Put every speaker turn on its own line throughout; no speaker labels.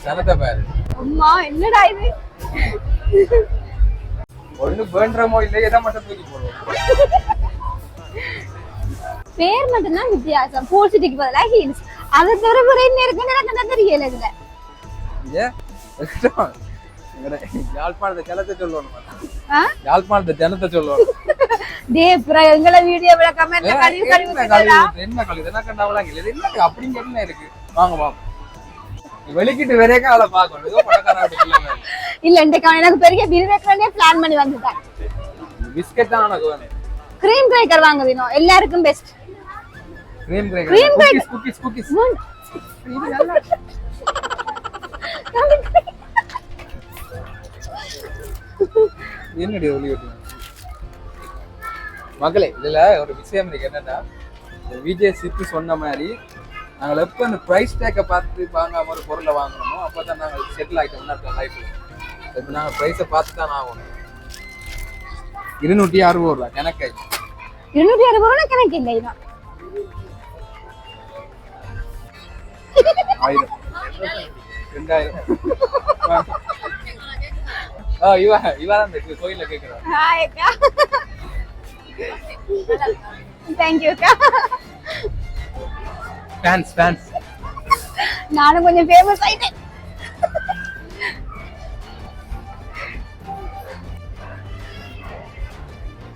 சனத்தை பாரு.
அம்மா என்னடா இது?
ஒண்ணு வேண்டறமோ இல்ல எதை மட்டும் தூக்கி போடுவோம்.
பேர் மட்டும் தான் வித்தியாசம். ஃபோர் சிட்டிக்கு பதிலா ஹீல்ஸ். அது தவிர வேற என்ன இருக்குன்னு எனக்கு தெரியல இதுல.
ஏ யாழ்ப்பாணத்தை ஜனத்தை சொல்லணும். யாழ்ப்பாணத்தை ஜனத்தை சொல்லணும்.
டே புற எங்கள வீடியோல கமெண்ட்ல கழுவி
என்ன கழுவி என்ன கண்டாவலாம் இல்ல என்ன அப்படிங்க என்ன இருக்கு. வாங்க வாங்க. வெளிக்கிட்டு வேறேக்க அவளை பார்க்கணும். ஏதோ பணக்காரங்க
இல்ல இந்த எனக்கு பெரிய பில் வைக்கறதே பிளான் பண்ணி வந்துட்டேன்.
பிஸ்கட் தான் எனக்கு வேணும்.
கிரீம் கிரேக்கர் வாங்க வேணும். எல்லாருக்கும் பெஸ்ட்.
கிரீம் கிரேக்கர். குக்கீஸ். இது நல்லா. என்னடி ஒலி ஓட்டு மகளே. இதுல ஒரு விஷயம் இருக்கு என்னன்னா, விஜய் சித்து சொன்ன மாதிரி நாங்கள் எப்போ அந்த ப்ரைஸ் டேக்கை பார்த்து வாங்காம ஒரு பொருளை வாங்கணுமோ அப்போதான் நாங்கள் செட்டில் ஆகிட்டோம்னா இருக்கோம் லைஃப்ல. இப்போ நாங்கள் ப்ரைஸை பார்த்து தான் ஆகணும். 260 ரூபா கணக்கு.
260 ரூபா கணக்கு இல்லை.
1000 2000. இவா அந்த கோயில்ல கேக்குறா.
ஹாய் அக்கா. Thank you அக்கா.
ஃபேன்ஸ்.
நானும் கொஞ்சம் ஃபேமஸ் ஆயிட்டேன்.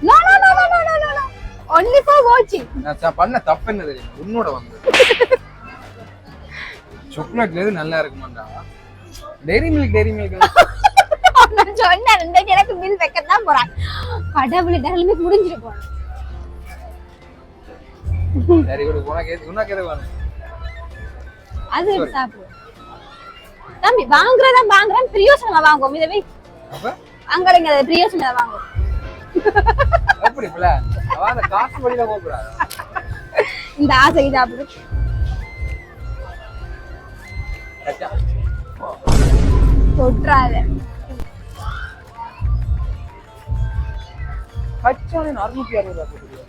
No. Only for watching.
நான் பண்ண தப்பு என்ன தெரியும்? உன்னோட வந்து சாக்லேட்ல எது நல்லா இருக்குமாண்டா? Dairy milk.
நான் சொன்னேன் இந்த எனக்கு பில் வைக்க தான் போறேன். கடவுளே டெய்ரி மில்க் முடிஞ்சிரு போறேன்.
சரி உனக்கு எது வேணும்?
அது சாப்பிடு. தம்பி வாங்குறேன் பிரியோசனமா வாங்குவோம். இதை வை.
அப்ப
அங்கங்க பிரியோசனமா வாங்குவோம்.
எப்படி பிளான்? அவன் காசு வழியில போறா.
இந்த ஆசை சாப்பிடு.
அச்சா.
தொட்றாத.
பச்சானே 660 ரூபாய் போடுறியா?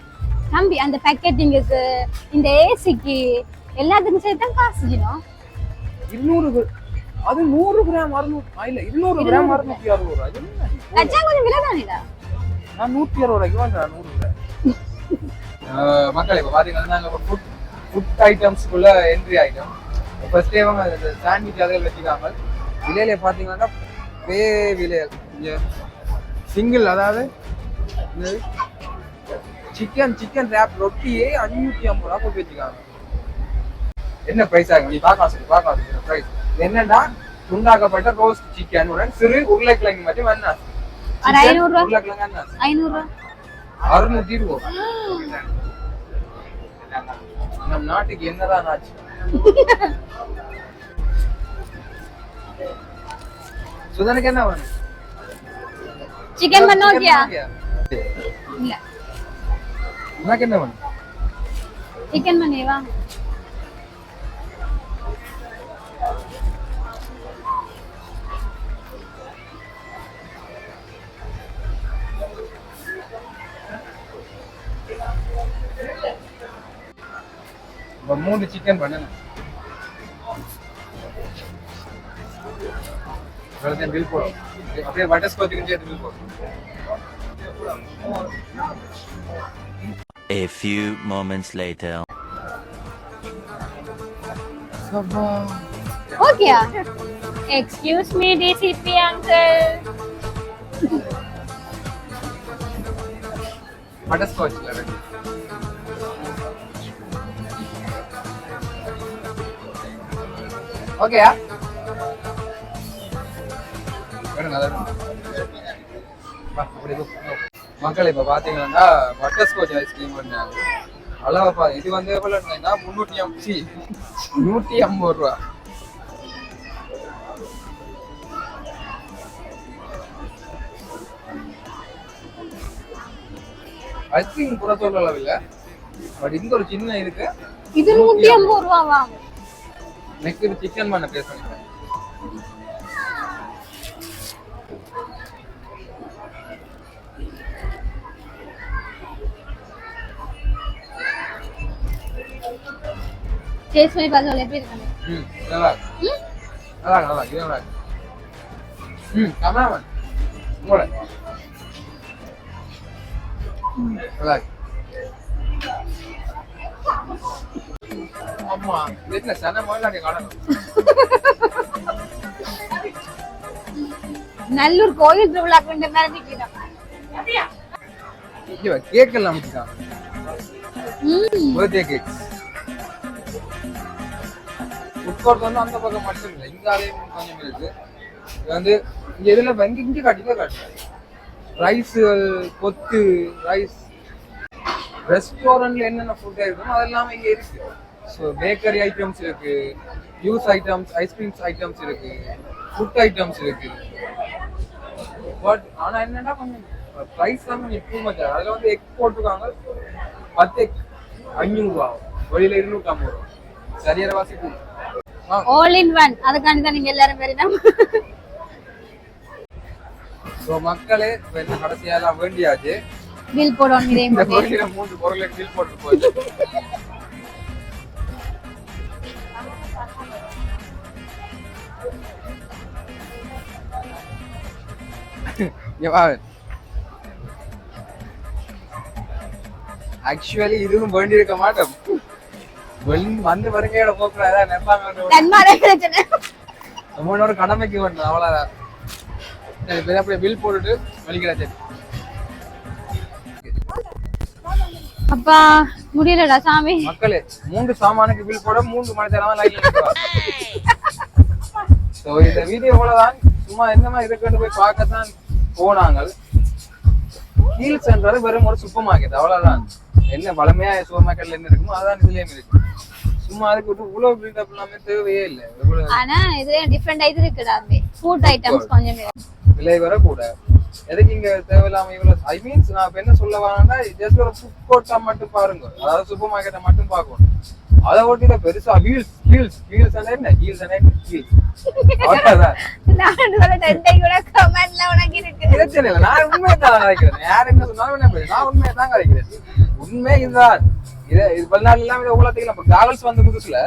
தம்பி அந்த பேக்கேஜிங்க்கு இந்த ஏசிக்கு எல்லாத்துக்கும் சேர்த்து தான் காசு ஜினோ.
200 அது 100 கிராம் 600 இல்ல 200 கிராம் 660 ரூபாய். என்ன?
அச்சா கொஞ்சம் விலை தானேடா.
நான் 160 ரூபாய்க்கு வாங்குறேன் 100 கிராம். மக்களே இப்ப பாத்தீங்கன்னா நாங்க ஃபுட் ஐட்டம்ஸ்க்குள்ள என்ட்ரி ஆயிட்டோம். ஃபர்ஸ்ட் டே வாங்க அந்த சாண்ட்விச் அதெல்லாம் வச்சுக்காம விலையில பாத்தீங்கன்னா விலை சிங்கிள் அதாவது சிக்கன் ரேப் ரொட்டியே 550 ரூபா போட்டு வச்சுக்காங்க. என்ன பிரைஸ் ஆகும் நீ பார்க்கலாம் பிரைஸ் என்னன்னா துண்டாக்கப்பட்ட ரோஸ்ட் சிக்கன் உடன் சிறு உருளைக்கிழங்கு மட்டும் என்ன
500 ரூபா.
உருளைக்கிழங்கு என்ன
500 ரூபா.
620 நம் நாட்டுக்கு என்னதான் ஆச்சு? சுதனுக்கு என்ன வேணும்?
சிக்கன் பண்ணோக்கியா? இல்ல.
உனக்கு என்ன வேணும்?
சிக்கன் பண்ணேவா?
இப்போ 3 சிக்கன் பண்ணணும். பில் போடும். அப்படியே பட்டர்ஸ்காட்ச் சேர்த்து பில் போடும்.
A few moments later.
Okay. Excuse me, DCP uncle.
Butterscotch la. Okay ya. மக்கள் இப்ப பாத்தீங்கன்னா பட்டர்ஸ்காட்ச் ஐஸ்கிரீம் பண்ணாங்க. அளவா இது வந்து எவ்வளவு 150 ரூபா. ஐஸ்கிரீம் கூட சொல்லலாம் இல்ல, பட் இங்க ஒரு சின்ன இருக்கு.
இது 150 ரூபாவா?
நெக்ஸ்ட் சிக்கன் பண்ண பேசுறேன்.
டேஸ்ட் பண்ணி பாருங்க எப்படி இருக்கு.
நல்லா நல்லா இது நல்லா கமலாமன் உங்களோட நல்லா ஆமா வீட்டுல சன மாதிரி காணணும்.
நல்லூர் கோயில் திருவிழா கொண்டு மாதிரி நிக்கிறோம்.
கேக் எல்லாம் அமைச்சிட்டாங்க. பர்த்டே கேக் ஃபுட் கோர்ட் வந்து அந்த பக்கம் மட்டும் இல்லை, இங்க அதே கொஞ்சம் இருக்கு. இது வந்து இங்க இதுல இங்க காட்டுங்க ரைஸ் கொத்து ரைஸ் ரெஸ்டாரண்ட்ல என்னென்ன ஃபுட் இருக்குமோ அதெல்லாம் இங்க இருக்கு. ஸோ பேக்கரி ஐட்டம்ஸ் இருக்கு, ஜூஸ் ஐட்டம்ஸ், ஐஸ்கிரீம்ஸ் ஐட்டம்ஸ் இருக்கு, ஃபுட் ஐட்டம்ஸ் இருக்கு. பட் ஆனா என்னன்னா கொஞ்சம் ப்ரைஸ் தான் கொஞ்சம் டூ மச். அதுல வந்து எக் போட்டுருக்காங்க, 10 எக் 500 ரூபா, வெளியில 250 ரூபா. சரியான வாசி
ஆல் இன் ஒன். அதுக்காண்டி தான் நீங்க எல்லாரும் வரணும்.
ஸோ மக்களே என்ன கடைசியெல்லாம் வேண்டியாச்சு.
பில் போடணும். இதே
இந்த
மாதிரி
கோயில 3 பொருளுக்கு பில் போட்டு போயிடுச்சு. ஆக்சுவலி இதுவும் வேண்டி இருக்க மாட்டோம். வந்து வருகையோட போக்குறதா நம்மளோட கடமைக்கு வேணும். அவ்வளவுதான். அப்படியே பில் போட்டுட்டு வலிக்கிறாச்சு.
அப்பா முடியலடா சாமி.
மக்களே 3 சாமானுக்கு பில் போட 3 மணி நேரமா லைன்ல நிற்கிறாங்க. சோ இந்த வீடியோ போலதான் சும்மா என்னமா இதுக்கு போய் பார்க்கத்தான் போனாங்க. ஹீல்ஸ் என்றது வெறும் ஒரு சூப்பர் மார்க்கெட், அவ்வளவுதான். என்ன பழமையா சூப்பர் மார்க்கெட்ல என்ன இருக்குமோ அதான் இதுலயும் இருக்கு. சும்மா அதுக்கு விட்டு இவ்வளவு பில்டப் எல்லாமே தேவையே இல்லை.
ஆனா இது டிஃபரெண்ட் இது இருக்குடா. ஃபுட் ஐட்டம்ஸ் கொஞ்சம்
விலை வர கூட எதுக்கு இங்க தேவையில்லாம இவ்வளவு ஐ மீன்ஸ் நான் இப்ப என்ன சொல்ல வரேன்னா ஜஸ்ட் ஒரு ஃபுட் கோர்ட்டா மட்டும் பாருங்க, அதாவது சூப்பர் மார்க்கெட்டை மட்டும் பார்க்கணும். அதை ஓட்டில பெருசா ஹீல்ஸ் ஹீல்ஸ் ஹீல்ஸ் என்ன ஹீல்ஸ் ஹீல்ஸ் அவ்வளவுதான். பிரச்சனை இல்லை, நான் உண்மையை தான் நினைக்கிறேன். யார் என்ன சொன்னாலும் நான் உண்மையை தான் கிடைக்கிறேன். உண்மை இதுதான். இது வெளிநாடு எல்லாம் இதை உலகத்துக்கு நம்ம கால்ஸ் வந்து புதுசுல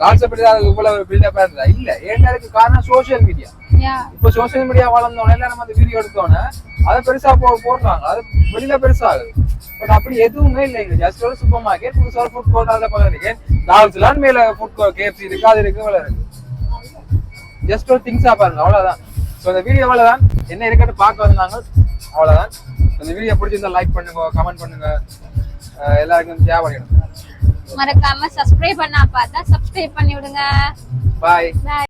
கால்ஸ் எப்படி இவ்வளவு பில்டப்பா இருந்தா இல்ல. ஏன்னா அதுக்கு காரணம் சோசியல் மீடியா. இப்ப சோசியல் மீடியா வளர்ந்தோடனே எல்லாம் நம்ம அந்த வீடியோ எடுத்தோன்னே அதை பெருசா போடுறாங்க, அது வெளியில பெருசா ஆகுது. பட் அப்படி எதுவுமே இல்லைங்க. ஜஸ்ட் ஒரு சூப்பர் மார்க்கெட், புதுசா ஒரு ஃபுட் கோர்ட், அதில் பக்கம் டால்ஸ் எல்லாம் மேல ஃபுட் கோர்ட், கேஎஃப்சி இருக்கு, அது இருக்கு, இவ்வளவு இருக்கு. ஜஸ்ட் ஒரு திங்ஸா பாருங்க, அவ்வளவுதான். ஸோ இந்த வீடியோ அவ்வளவுதான். என்ன இருக்குன்னு பார்க்க வந்தாங்க, அவ்வளவுதான். இந்த வீடியோ பிடிச்சிருந்தா லைக் பண்ணுங்க, கமெண்ட் பண்ணுங்க, எல்லாருக்கும் ஷேர் பண்ணிடுங்க.
மறக்காம சப்ஸ்கிரைப் பண்ணா பார்த்தா சப்ஸ்கிரைப் பண்ணி விடுங்க.
பாய்.